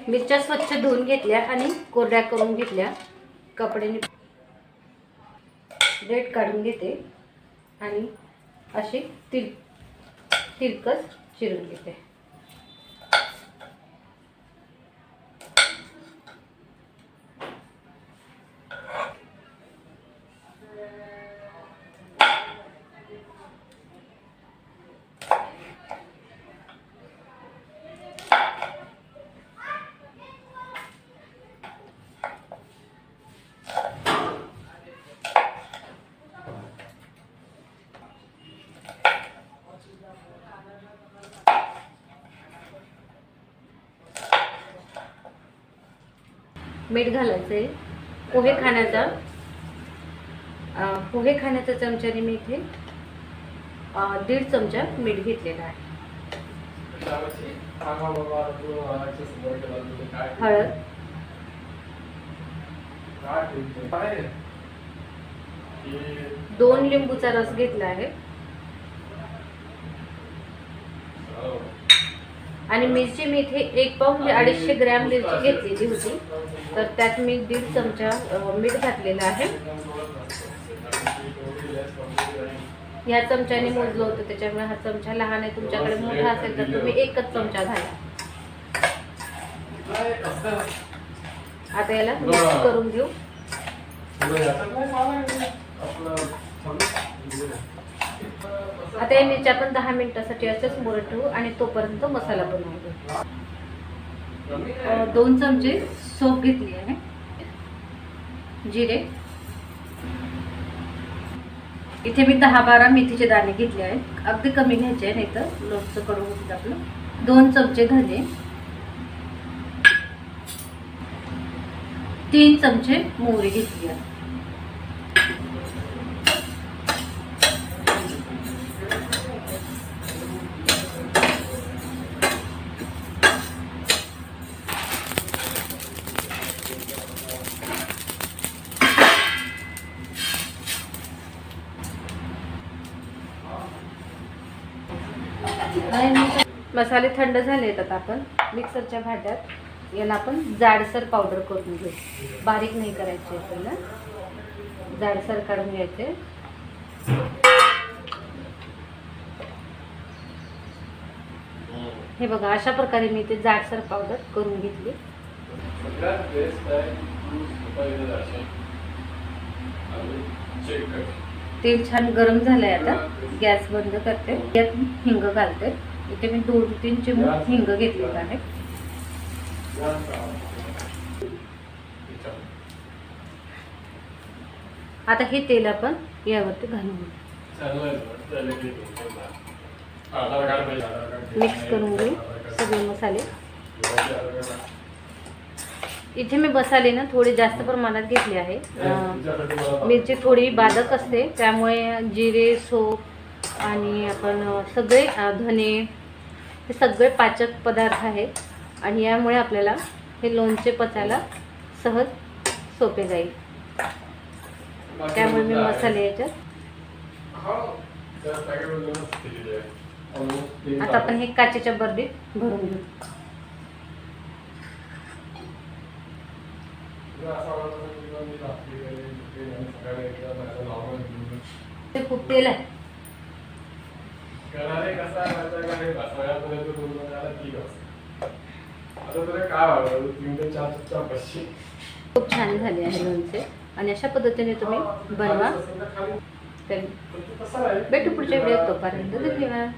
मिरच्या स्वच्छ धुवून घेतल्या आणि कोरड्या करून घेतल्या. कपड्याने देठ काढून घेते आणि अशी तिरकस चिरून घेते. मीठ घालायचे. पोहे खाण्याचा चमच्याने मी इथे 1.5 चमचा मीठ घेतलेला आहे. हळद, 2 लिंबूचा रस घेतला आहे आणि मिरची मी इथे 1 पाव म्हणजे 250 ग्रॅम मिरची घेतलेली होती, तर त्यात मी 1.5 चमचा मीठ घातलेलं आहे. ह्या चमच्याने मोजलं होतं, त्याच्यामुळे हा चमचा लहान आहे. तुमच्याकडे मोठा असेल तर तुम्ही 1च चमचा घाला. आता याला मिक्स करून घेऊ. आता या मिरच्या आपण 10 मिनिटासाठी असेच मुरत ठेवू आणि तोपर्यंत मसाला बनवू. 2 चमचे सोप घेतली आहे, जिरे, इथे मी 10-12 मेथीचे दाणे घेतले आहेत. अगदी कमी घ्यायचे नाही तर लोणचं कडू होतं आपलं. 2 चमचे धने, 3 चमचे मोहरी घेतली आहे. मसाले थंड झाले आहेत. आता आपण मिक्सरच्या भांड्यात याला आपण जाडसर पावडर करून घेऊ. बारीक नाही करायचे, आपल्याला जाडसर काढून घ्यायचे. हे बघा, अशा प्रकारे मी ते जाडसर पावडर करून घेतली. तेल छान गरम झालंय. आता गॅस बंद करते. यात हिंग घालते. इथे मी 2-3 चिमूट हिंग घेतलेला आहे. आता हे तेल आपण यावरती घालून मिक्स करून घेऊ सगळे मसाले. इथे मी मसाले ना थोडे जास्त प्रमाणात घेतले आहे. मिरची थोडी बाधक असते, त्यामुळे जिरे, सोप आणि आपण सगळे धने हे सगळे पाचक पदार्थ आहेत आणि यामुळे आपल्याला हे लोणचे पचायला सहज सोपे जाईल. त्यामुळे मी मसाले याच्यात. आता आपण हे काचेच्या बर्डीत भरून घेऊ. ते खूप तेल आहे. खूप छान झाले आहे लोणचे आणि अशा पद्धतीने तुम्ही बनवा. भेटू पुढच्या व्हिडिओत. तोपर्यंत धन्यवाद.